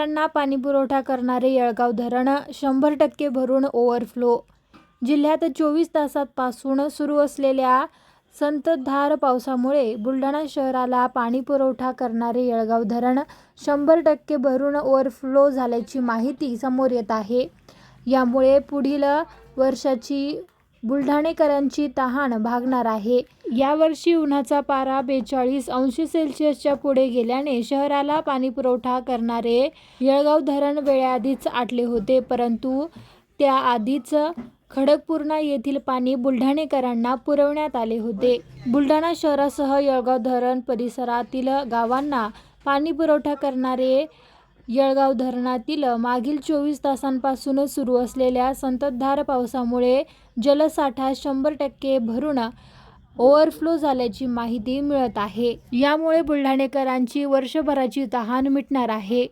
शहरांना पाणीपुरवठा करणारे येळगाव धरण 100% भरून ओव्हरफ्लो. जिल्ह्यात 24 तासांपासून सुरू असलेल्या संततधार पावसामुळे बुलढाणा शहराला पाणीपुरवठा करणारे येळगाव धरण 100% भरून ओव्हरफ्लो झाल्याची माहिती समोर येत आहे. यामुळे पुढील वर्षाची बुलढाणेकरांची तहान भागणार आहे. यावर्षी उन्हाचा पारा 42°C पुढे गेल्याने शहराला पाणीपुरवठा करणारे येळगाव धरण वेळेआधीच आटले होते. परंतु त्याआधीच खडकपूर्णा येथील पाणी बुलढाणेकरांना पुरवण्यात आले होते. बुलढाणा शहरासह येळगाव धरण परिसरातील गावांना पाणीपुरवठा करणारे येळगाव धरणातील मागील 24 तासांपासून सुरू असलेल्या संततधार पावसामुळे जलसाठा 100% भरून ओव्हरफ्लो झाल्याची माहिती मिळत आहे. यामुळे बुलढाणेकरांची वर्षभराची तहान मिटणार आहे.